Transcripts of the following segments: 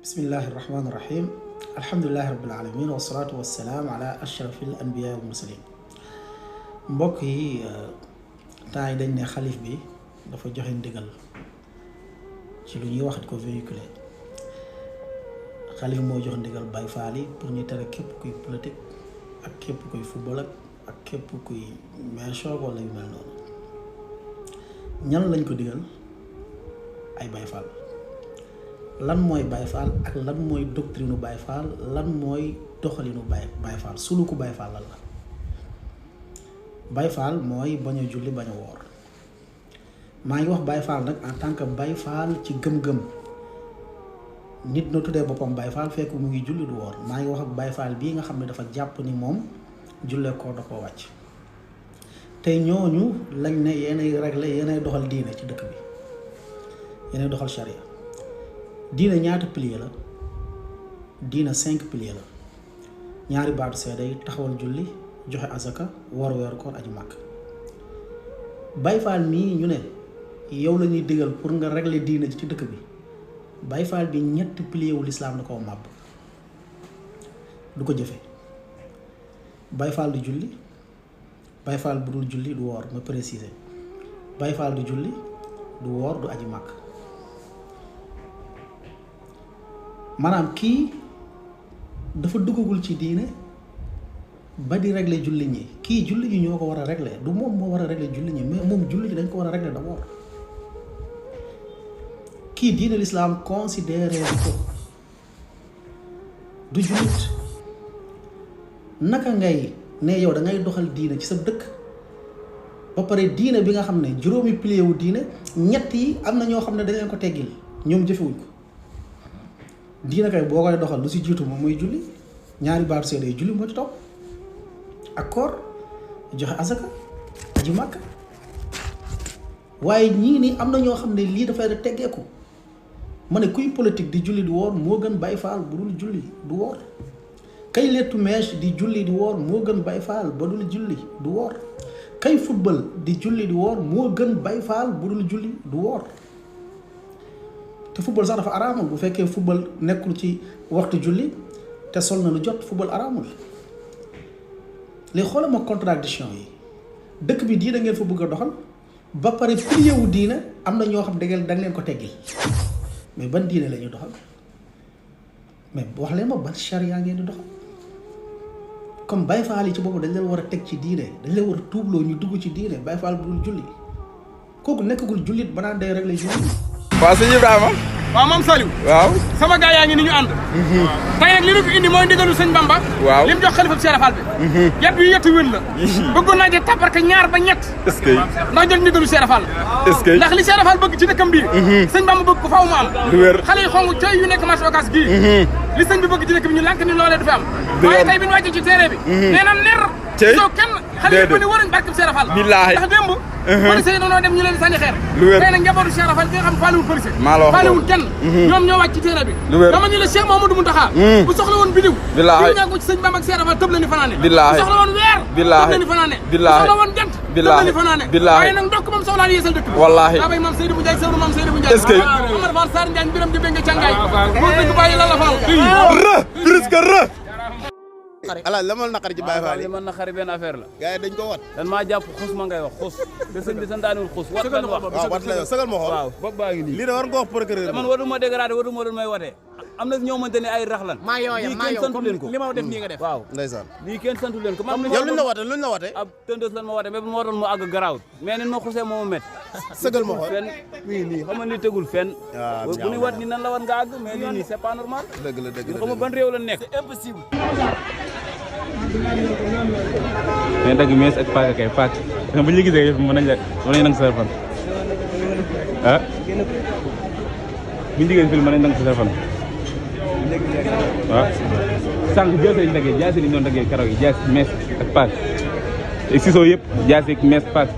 bismillahi rahmaani rahim alhamdulilahi rabbil alamin wasalaatu wasalaam ala ashrafil anbiya wal mursalin mbokk yi temps yi dañ ne xalif bi dafa joxe ndigal ci lu ñuy wax di ko véhiculer xalif moo jox ndigal Baye Fall yi pour ñu tere képp kuy politique ak képp kuy football ak képp kuy méchant wala yu mel noonu ñan lañ ko digal ay Baye Fall. lan mooy Baye Fall ak lan mooy doctrine Baye Fall lan mooy doxalinu Baye Fall suluku Baye Fall lan la Baye Fall mooy bañ a julli bañ a woor maa ngi wax Baye Fall nag en tant que Baye Fall ci gëm-gëm nit na tuddee boppam Baye Fall fekk mu ngi julli du woor maa ngi wax ak Baye Fall bii nga xam ne dafa jàpp ni moom jullee ko da koo wàcc tey ñooñu lañ ne yéenay régler yéenay doxal diine ci dëkk bi yéenay doxal charia diina ñaata pilier la diina 5 pilier la ñaari baatu seede yi taxawal julli joxe asaka war weeru koor aji màkk Baye Fall mii ñu ne yow la ñuy digal pour nga régler diina ci dëkk bi Baye Fall bi ñetti pilier wu lislaam da koo màbb du ko jëfe Baye Fall du julli Baye Fall bu dul julli du woor ma préciser Baye Fall du julli du woor du aji màkk maanaam kii dafa duggagul ci diine ba di régler julli ñi kii julli ñi ñoo ko war a régler du moom moo war a régler julli ñi mais moom julli ñi dañ ko war a régler d'abord kii diine l'islam considéré ko du jullit naka ngay ne yow da ngay doxal diine ci sa dëkk ba pare diine bi nga xam ne juróomi pilier wu diine ñett yi am na ñoo xam ne dañ leen ko teggil ñoom jëfewuñ ko diina kay boo koy doxal lu si jiitu moom mooy julli ñaari baatu seede yi julli moo ci topp ak koor joxe asaka aji màkk waaye ñii nii am na ñoo xam ne lii dafay da teggeeku ma ne kuy politique di julli di woor moo gën Baye Fall bu dul julli du woor kay lettu mèche di julli di woor moo gën Baye Fall ba dul julli du woor kay football di julli di woor moo gën Baye Fall bu dul julli du woor te football sax dafa araamul bu fekkee football nekkul ci waxtu julli te sol na lu jot football araamul léegi xoolal ma contradiction yi dëkk bi diina ngeen fa bëgg a doxal ba pare pilier wu diina am na ñoo xam da ngeen leen ko teggil mais ban diine la ñuy doxal mais wax leen ma ban charia ngeen di doxal comme Baye Fall yi ci boobu dañ leen war a teg ci diine dañ leen war a tuubloo ñu dugg ci diine Baye Fall bu dul julli kooku nekkagul jullit ba naan day rek lay julli. waaw sëñ Ibrahima. waaw maam Saliou. waaw sama gaa yaa ngi ni ñu ànd. tey nag li ñu fi indi mooy ndigalu sëñ Bamba. waaw li mu jox xalifa Cheikh Fall bi. yet bi yetti wën la. bëggoon naa je tapar ka ñaar ba ñett. est-ce que. ndax jot ndigalu Cheikh Fall. est-ce que. ndax li Cheikh Fall bëgg ci dëkkam bii. sëñ Bamba bëgg ko faaw mu am. lu wér xale yi xongu coy yu nekk marché Ocass gii. li sëñ bi bëgg ci dëkk bi ñu lànk ni loolee du fi am. waaye tey bi ñu wàccee ci terrain bi. nee na ner. tey soo kenn xale yi ba ne waruñ barkeb Cheikh Fall. billaahi ndax démb. police yi doonoo dem ñu leen di sànni xeer. lu wér tey nag njabootu Cheikh Fall bi nga xam faaliwul police. maa la wax faaliwul kenn. ñoom ñoo wàcc ci terrain bi. lu wér dama ñu la Cheikh Mamadou Mountakha. bu soxla woon bidiw. billaahi ñu ñàkk ko ci sëñ Bamba ak Cheikh Fall tëb la ni fanaane. billaahi bu soxla woon weer. billaahi tëb la ni fanaane. billaahi bu soxla woon jant. billaahi tëb la ni fanaane. billaahi waaye nag ndokk moom soxlaa di yeesal dëkk bi. wallaahi daa bay maam Seydou bu Ndiaye sëwru maam Seydou bu Ndiaye. est-ce que. Amar Fall Sarr Ndiaye mbiram di bénge càngaay. moo dëgg bàyyi la la Fall. rë presque rë. ala la ma naqari ci Baye Fall li ma naqari benn affaire la. gars yi dañ ko wat. dan maa jàpp xus ma ngay wax xus. te sëñ bi santaaniwul xus wat lan wax. waaw wat la yow sagal ma xool. waaw bopp baa ngi nii. lii de war nga ko wax procureur. man waruma dégradé waruma doon may watee. am na ñoo mënte ne ay rax lan. lii kenn santu leen ko. li ma def nii nga def. waaw ndeysaan. lii kenn santu leen ko. man yow luñ la wate luñ la wate. ab tëndës lan ma wate mais moo doon mu àgg garaawut mais nin ma xusee moo ma met sagal ma xool. fenn nii xam nga ni tegul fenn. waaw bu ñu wat ni nan la war nga àgg mais lii nii c'est pas normal. dëgg la dëgg la xam nga ban réew la nekk. c'est impossible. mais dagg mees ak paaka kay paak nga bu ñu gisee mën nañ nangu sa téléphone ah bu ñu diggee fii mën nañ nangu sa téléphone waaw sànq jaase lañ daggee jaase lañ doon daggee karaw yi jaase mees ak paak ak siso yëpp jaase ak mees paak.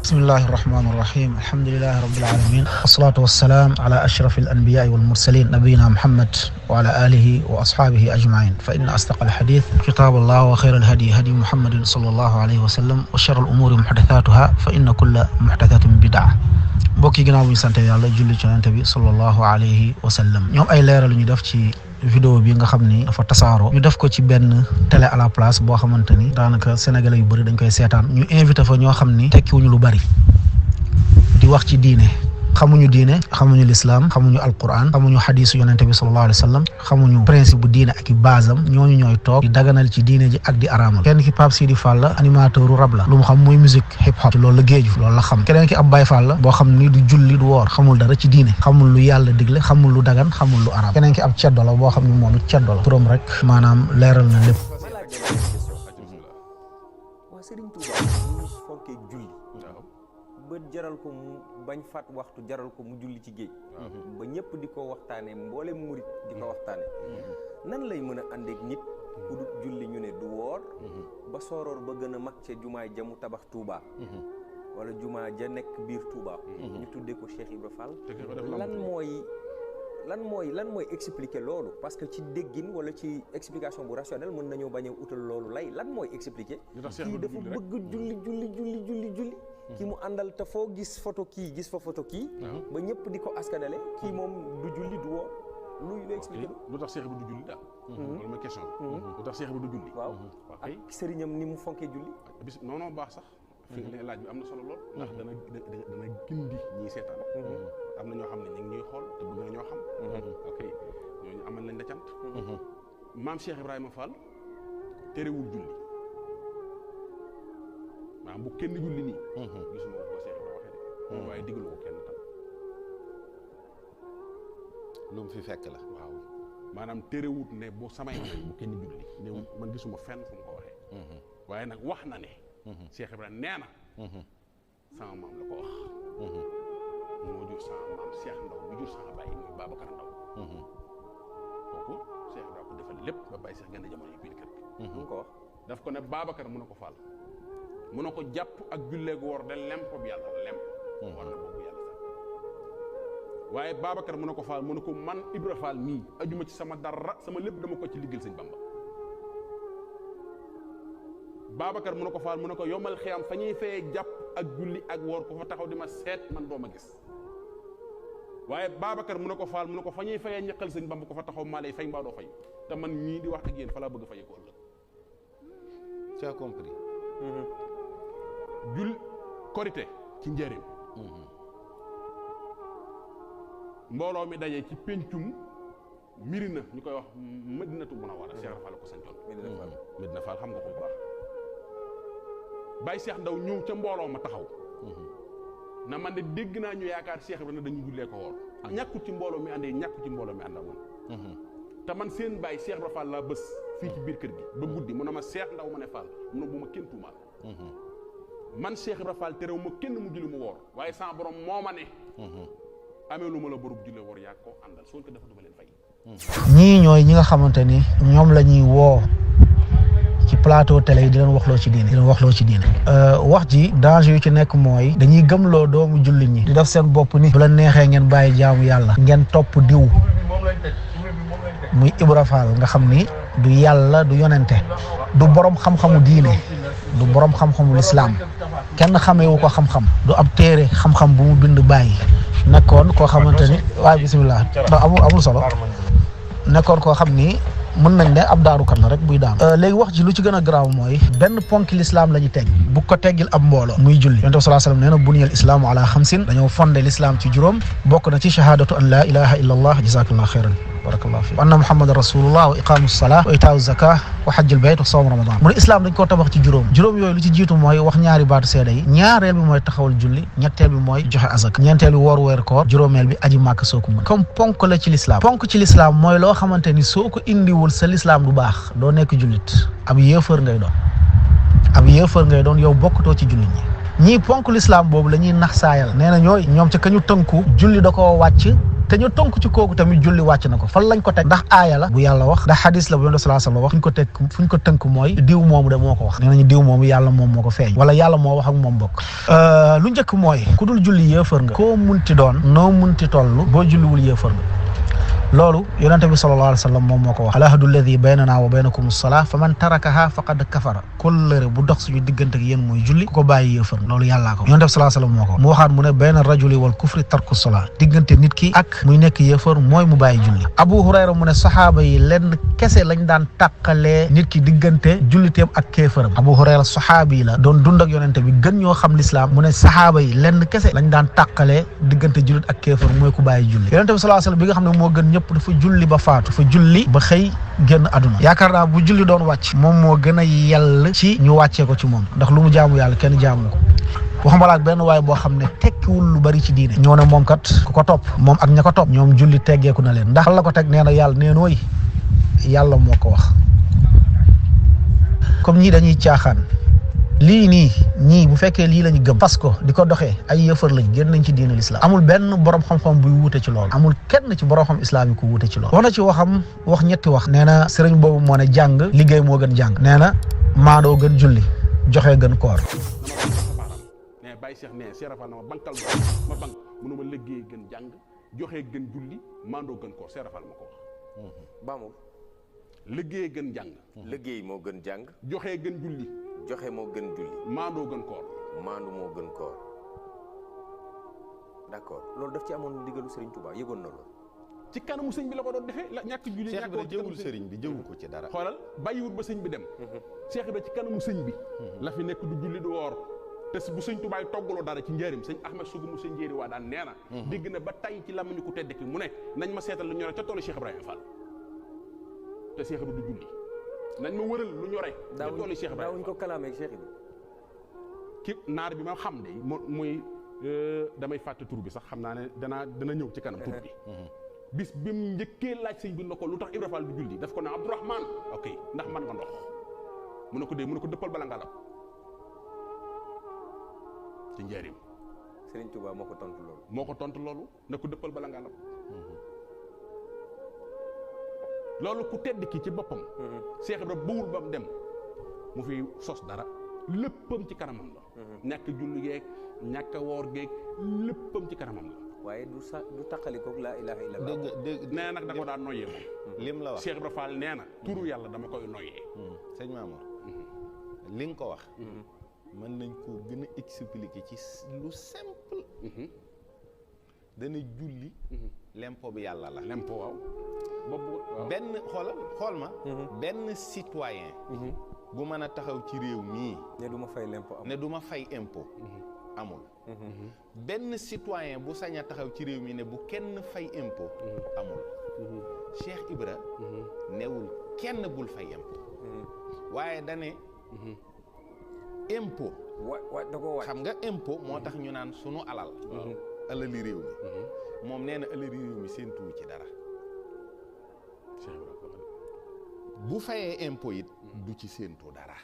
bismillahi irrahmani irrahim alhamdulilahi rabilalamin wassalatu wassalaam ala ashraf alanbiyai walmursalin nabiyina muhammad wa ala alihi wa ashabihi ajmain fa inna asdaqa alhadith kitab allah wa khayra alhadi hadi muhammadin sallallahu alayhi wa sallam wa sharra al umuri muhdathatuha fa inna kulla muhdathatin bid'a mbokk mbokk yi ginnaaw bu ñu sante yàlla julli ci yonent bi sallallahu alayhi wa sallam ñoom ay leeral ñu def ci vidéo bi nga xam ni dafa tasaaroo ñu def ko ci benn télé à la place boo xamante ni daanaka sénégalais yu bëri dañ koy seetaan ñu invité fa ñoo xam ni tekkiwuñu lu bari di wax ci diine xamuñu diine xamuñu lislaam xamuñu alquran xamuñu xadiisu yonente bi sallallahu alayhi wa sallam xamuñu principe bu diine ak i basam ñooñu ñooy toog di daganal ci diine ji ak di araamal kenn ki Pape Sidi Fall la animateur u rab la lu mu xam muy musique hip hop loolu la géeju loolu la xam keneen ki ab Baye Fall la boo xam ni du julli du woor xamul dara ci diine xamul lu yàlla digle xamul lu dagan xamul lu araam keneen ki ab ceddo la boo xam ni moom it ceddo la turam rek maanaam leeral na lépp ba jaral ko mu bañ fat waxtu jaral ko mu julli ci géej ba ñëpp di ko waxtaane mboolem murit di ko waxtaane nan lay mën a ànd ak nit ku dul julli ñu ne du woor ba sooroor ba gën a mag ca jumaay jamu tabax Touba wala jumaa ja nekk biir Touba ñu tuddee ko Cheikh Ibra Fall lan mooy expliquer loolu parce que ci déggin wala ci explication bu rationnel mën nañoo bañ a utal loolu lay lan mooy expliquer kii dafa bëgg julli kii mu àndal te foo gis photo kii gis fa photo kii ba ñëpp di ko askanale kii moom du julli du woor luy expliquer lu tax Cheikh bi du julli daal loolu mooy question lu tax Cheikh bi du julli waaw ak sëriñam ni mu fonkee julli bis non baax sax fi laaj bi am na solo lool ndax dana gindi ñiy seetaan am na ñoo xam ne ñu ngi ñuy xool te bëgg na ñoo xam ok ñooñu amal nañ la cant maam Cheikh Ibrahima Fall terewul julli maanaam bu kenn julli nii gisuma ko Cheikh Ibrahima waxee de waaye diglu ko kenn tam lu mu fi fekk la waaw maanaam terewut ne bu samay wax bu kenn julli ne man gisuma fenn fu mu ko waxee waaye nag wax na ne Cheikh Ibrahima nee na sama maam la ko wax moo jur sama maam Cheikh Ndaw bu jur sama bàyyi muy Babacar Ndaw kooku Cheikh Ibrahima ko defal lépp ba bàyyi Cheikh gën a jamono yi biir kër gi mu ko wax daf ko ne Babacar mu ne ko Fall mu ne ko jàpp ak julleeg woor de lempo bi yàlla lemp war na boobu yàlla sax waaye Babacar mu ne ko Fall mu ne ko man Ibra Fall mii ajuma ci sama dara sama lépp dama ko ci liggéeyal sëñ Bamba Babacar mu ne ko Fall mu ne ko yombal xiyam fa ñuy fayee jàpp ak julli ak woor ko fa taxaw di ma seet man doo ma gis waaye Babacar mu ne ko Fall mu ne ko fa ñuy fayee ñaqal sëñ Bamba ko fa taxaw maa lay fay mbaa doo fay te man ñii di wax ak yéen fa laa bëgg a fayee ko ëllëg. tu as compris. jul korité ci njëriñ. mbooloo mi daje ci pencum Mirina ñu koy wax Madinatu Munawwara Cheikh Rafal ko santoon. Medina Fall xam nga ko bu baax. Baye Cheikh Ndaw ñëw ca mbooloo ma taxaw na man de dégg naa ñu yaakaar Cheikh Ibrahima dañu jullee ko woor ñàkkut ci mbooloo mi àndee ñàkkut ci mbooloo mi ànd ak woon te man seen Baye Cheikh Ibrahima Fall laa bés fii ci biir kër gi ba guddi mu ne ma Cheikh Ndaw ma ne Fall mu ne bu ma kenn tuumaal man Cheikh Ibrahima Fall terew ma kenn mu julli mu woor waaye sama borom moo ma ne amee lu ma la borub jullee woor yaa ko àndal soo ko dafa duma leen fay ñii ñooy ñi nga xamante ni ñoom la ñuy woo ci plateau télé yi di leen waxloo ci diine wax ji danger yu ci nekk mooy dañuy gëmloo doomu jullit ñi di def seen bopp ni bu la neexee ngeen bàyyi jaamu yàlla ngeen topp diw muy Ibra Fall nga xam ni du yàlla du yonente du borom xam-xamu diine du borom xam-xamu lislaam kenn xameewu ko xam-xam du ab téere xam-xam bu mu bind bàyyi nekkoon koo xamante ni waaye bisimilah amul solo nekkoon koo xam ni mën nañ ne ab daarukat la rek buy daam léegi wax ji lu ci gën a garaaw mooy benn ponk l'islam la ñu teg bu ko teggil ab mbooloo muy julli yonent bi sallallahu alayhi wasallam nee na buniyal islaamu ala xamsin dañoo fondé l'islam ci juróom bokk na ci shahadatu an la ilaha illa allah jazakallahu xayran barakallahu fi wa anna muhammadan rasulullah wa iqamu salah wa itaau zakah wa hajjul bayt wa sawm ramadan mu ne islam dañ koo tabax ci juróom yooyu lu ci jiitu mooy wax ñaari baatu seede yi ñaareel bi mooy taxawal julli ñetteel bi mooy joxe azak ñeenteel bi woor weer koor juróomeel bi aji màkk soo ko mën comme ponk la ci l'islam ponk ci l'islam mooy loo xamante ni soo ko indiwul sa l'islam du baax doo nekk jullit ab yéefar ngay doon yow bokkutoo ci jullit ñii ponk l'islam boobu la ñuy nax saayal nee na ñoom ca kañu tënku julli da koo wàcc te ñu tënk ci kooku tamit julli wàcc na ko fan lañ ko teg ndax aaya la bu yàlla wax ndax xadis la bu yonent sallallahu alayhi wasallam wax fuñ ko tënk mooy diw moomu de moo ko wax nee nañu diw moomu yàlla moom moo ko feeñ wala yàlla moo wax ak moom bokk lu njëkk mooy ku dul julli yéefar nga koo munti doon noo munti toll boo julliwul yéefar nga loolu yonente bi sallallahu alayhi wa sallam moom moo ko wax alahadu alladi baynana wa baynakum as-salaa fa man tarakaha faqad kafara kóllëre bu dox suñu diggante ak yéen mooy julli ku ko bàyyi yéefar loolu yàllaa ko yonente bi sallallahu alayhi wa sallam moo ko mu waxaat mu ne bayna rajuli wal kufri tarku salaa diggante nit ki ak muy nekk yéefar mooy mu bàyyi julli Abu Hurayra mu ne saxaaba yi lenn kese lañ daan tàqalee nit ki diggante julliteem ak kéefaram Abu Hurayra saxaabi la doon dund ak yonente bi gën ñoo xam lislaam mu ne saxaaba yi lenn kese lañ daan tàqalee diggante jullit ak kéefar mooy ku bàyyi julli yonente bi sallallahu alayhi wa sallam bi nga xam ne moo gën ñëpp dafa julli ba faatu dafa julli ba xëy génn àdduna yaakaar naa bu julli doon wàcc moom moo gën a yell ci ñu wàccee ko ci moom ndax lu mu jaamu yàlla kenn jaamu ko waxuma la ak benn waay boo xam ne tekkiwul lu bari ci diine ñoo ne moom kat ku ko topp moom ak ña ko topp ñoom julli teggeeku na leen ndax la ko teg nee na yàlla nee nooy yàlla moo ko wax comme ñii dañuy caaxaan lii nii ñii bu fekkee lii lañu gëm fas ko di ko doxee ay yëfar lañ génn nañ ci diine l'islam amul benn borom xam-xam buy wuute ci loolu amul kenn ci borom xam islam yi ku wuute ci loolu wax na ci waxam wax ñetti wax nee na sëriñ boobu moo ne jàng liggéey moo gën jàng nee na maandoo gën julli joxe gën koor mais Baye Cheikh ne seerafal na ma bankal ma bank mënuma liggéey gën jàng joxe gën julli maandoo gën koor seerafal ma ko wax baamul liggéey gën jàng liggéey moo gën jàng joxe gën julli joxe moo gën julli maandoo gën koor maandu moo gën koor d'accord loolu daf ci amoon ndigalu Serigne Touba yëgoon na loolu ci kanamu sëñ bi la ko doon defee la ñàkk julli Cheikh Ibra jëwul sëriñ bi jëwu ko ci dara xoolal bàyyiwut ba sëñ bi dem Cheikh Ibra ci kanamu sëñ bi la fi nekk du julli du woor te bu sëñ Touba toggaloo dara ci njëriñ sëñ Ahmed Sougou mu sëñ njëri waa daan nee na dégg na ba tay ci làmmiñu ku tedd ki mu ne nañ ma seetal lu ñore ca toolu Cheikh Ibrahima Fall te Cheikh Ibra du julli nañ ma wëral lu ñore ca toolu Cheikh Ibrahima daawuñ ko kalaamee ak Cheikh Ibra ki naar bi ma xam de muy damay fàtte tur bi sax xam naa ne dana ñëw ci kanam tur bi bis bi mu njëkkee laaj sëñ bi na ko lu tax Ibra Fall du julli daf ko ne Abdourahman ok ndax man nga ndox mu ne ko dee mu ne ko dëppal bala nga lab ci njëriñ Serigne Touba moo ko tontu loolu ne ko dëppal bala nga lab loolu ku tedd ki ci boppam Cheikh Ibra bawul ba mu dem mu fi sos dara léppam ci kanamam la ñàkk julli geeg ñàkk woor geeg léppam ci kanamam la waaye du taqalikoog laa ilaha illallah dégg nee nag da ko daan noyyee moom lim la wax Cheikh Ibra Fall nee na turu yàlla dama koy noyyee sëñ Mamour li nga ko wax mën nañ koo gën a expliquer ci lu simple dana julli lempo bi yàlla la lempo waaw boobu benn xool ma benn citoyen bu mën a taxaw ci réew mii ne du ma fay lempo ne du ma fay impôt amul benn citoyen bu sañ a taxaw ci réew mi ne bu kenn fay impôt amul Cheikh Ibra newul kenn bul fay impôt waaye dane impôt da ko xam nga impôt moo tax ñu naan sunu alal alali réew mi moom nee na alali réew mi seen tuuti ci dara bu fayee impôt it du ci séentu dara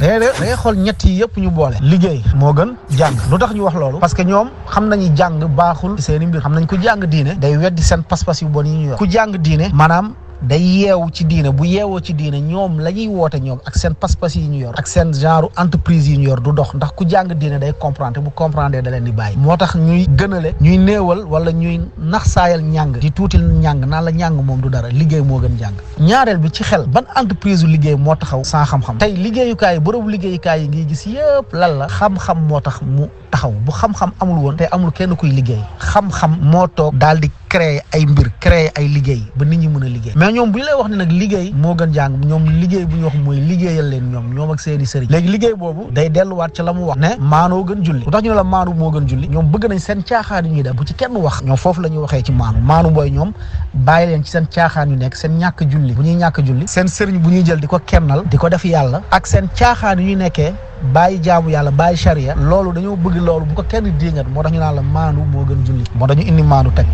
da ngay xool ñett yi yëpp ñu boole liggéey moo gën jàng lu tax ñu wax loolu parce que ñoom xam nañu jàng baaxul seeni mbir xam nañ ku jàng diine day weddi seen pas-pas yu bon yi ñu yor ku jàng diine maanaam day yeewu ci diine bu yeewoo ci diine ñoom la ñuy woote ñoom ak seen pas-pas yi ñu yor ak seen genre entreprise yi ñu yor du dox ndax ku jàng diine day comprendre bu comprendre da leen di bàyyi moo tax ñuy gënale ñuy néewal wala ñuy nax saayal ñàng di tuutil ñàng naan la ñàng moom du dara liggéey moo gën jàng ñaareel bi ci xel ban entreprise u liggéey moo taxaw sans xam-xam tey liggéeyukaay yi bërëbu liggéeyukaay yi ngi gis yëpp lan la xam-xam moo tax mu taxaw bu xam-xam amul woon tey amul kenn kuy liggéey xam-xam moo toog daal di créer ay mbir créer ay liggéey ba nit ñi mën a liggéey mais ñoom bu ñu lay wax ne nag liggéey moo gën jàng ñoom liggéey bu ñu wax mooy liggéeyal leen ñoom ak seeni sëriñ léegi liggéey boobu day delluwaat ci la mu wax ne maanoo gën julli lu tax ñu ne la maanu moo gën julli ñoom bëgg nañ seen caaxaan yu ñuy def bu ci kenn wax ñoom foofu la ñuy waxee ci maanu booy ñoom bàyyi leen ci seen caaxaan yu nekk seen ñàkk julli bu ñuy ñàkk julli seen sëriñ bu ñuy jël di ko kennal di ko def yàlla ak seen caaxaan yu ñuy nekkee bàyyi jaamu yàlla bàyyi charia loolu dañoo bëgg loolu bu ko kenn diingat moo tax ñu naan la maanu moo gën julli moo tax ñu indi maanu teg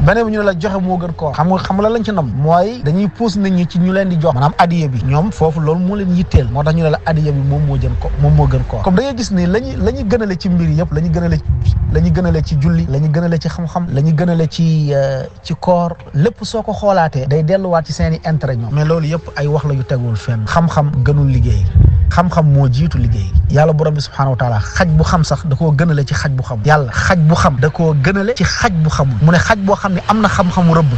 beneen bi ñu ne la joxe moo gën koor xam nga la lañ ci nam mooy dañuy pousse nit ñi ci ñu leen di jox maanaam adiya bi ñoom foofu loolu moo leen yitteel moo tax ñu ne la adiya bi moom moo gën koor comme da ngay gis ni la ñu gënale ci mbir yëpp la ñu gënale ci julli la ñu gënale ci xam-xam la ñu gënale ci koor lépp soo ko xoolaatee day delluwaat ci seen i intérêt ñoom mais loolu yëpp ay wax la yu tegul fenn xam-xam gënul liggéey xam-xam moo jiitu liggéey yàlla borom bi subhaanahu wa taala xaj bu xam sax da koo gënale ci xaj bu xam yàlla xaj bu xam da koo gënale ci xaj bu xamul mu ne xaj boo xam ne am na xam-xamu rëbb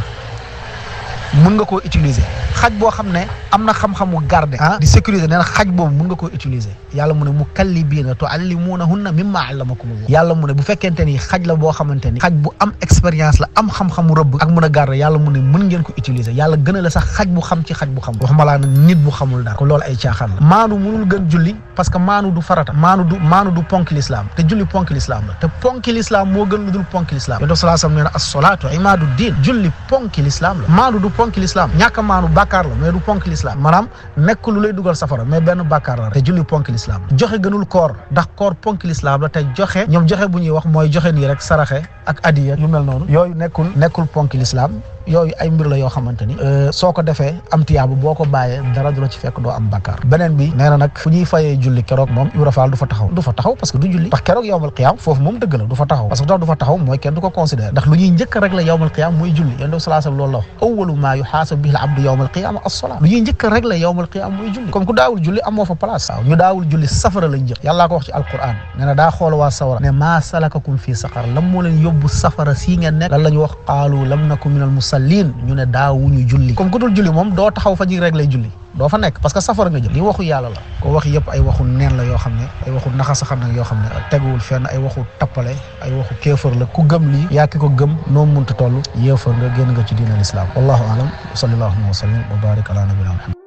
mun nga koo utiliser xaj boo xam ne am na xam-xamu garder di sécuriser nee na xaj boobu mun nga koo utiliser yàlla mu ne mukallibiina tuallimuunahunna mimma allamakumullah yàlla mu ne bu fekkente ni xaj la boo xamante ni xaj bu am expérience la am xam-xamu rëbb ak mun a garder yàlla mu ne mën ngeen ko utiliser yàlla gën a la sax xaj bu xam ci xaj bu xam waxuma laa nag nit bu xamul dara ko loolu ay caaxaan la maanu munul gën julli parce que maanu du farata maanu du ponk l'islam te julli ponk l'islam la te ponk l'islam moo gën lu dul ponk l'islam yonent sallallahu alayhi wasallam nee na as-salaatu imaadu diin julli ponk l'islam la maanu du ponk l'islam ñàkk a maanu bàkkaar la mais du ponk l'islam maanaam nekk lu lay dugal safara mais benn bàkkaar la te julli ponk l'islam joxe gënul koor ndax koor ponk l'islam la te joxe ñoom joxe bu ñuy wax mooy joxe nii rek saraxe ak adiya yu mel noonu yooyu nekkul ponk l'islam yooyu ay mbir la yoo xamante ni soo ko defee am tiyaabu boo ko bàyyee dara du la ci fekk doo am bàkkaar beneen bi nee na nag fu ñuy fayee julli keroog moom Ibra Fall du fa taxaw parce que du julli ndax keroog yawmal qiyaam foofu moom dëgg la du fa taxaw parce que tax du fa taxaw mooy kenn du ko considéré ndax lu ñuy njëkk rek la yawmal qiyaam mooy julli yonent bi sallallahu alayhi wasallam loolu la wax awwalu maa yuhaasabu bihi al-abdu yawmal qiyaama as-salaat lu ñuy njëkk rek la yawmal qiyaam mooy julli comme ku daawul julli amoo fa place waaw ñu daawul julli safara lañ jëm yàllaa ko wax ci alquran nee na daa xool waa sawara ne maa salakakum fii saqar lan moo leen yóbbu safara sii ngeen nekk lan la ñu wax qaalu lam naku minal musallin ñu ne daawuñu julli comme ku dul julli moom doo taxaw fa ji rek lay julli doo fa nekk parce que safara nga jël li waxu yàlla la ko wax yëpp ay waxu neen la yoo xam ne ay waxu naxasaxan nag yoo xam ne teguwul fenn ay waxu tappale ay waxu kéefër la ku gëm lii yaa ki ko gëm noo munta toll yéefër nga génn nga ci diinal islam wallahu alam wa sallallahu wa sallam wa barik ala nabiyina muhammad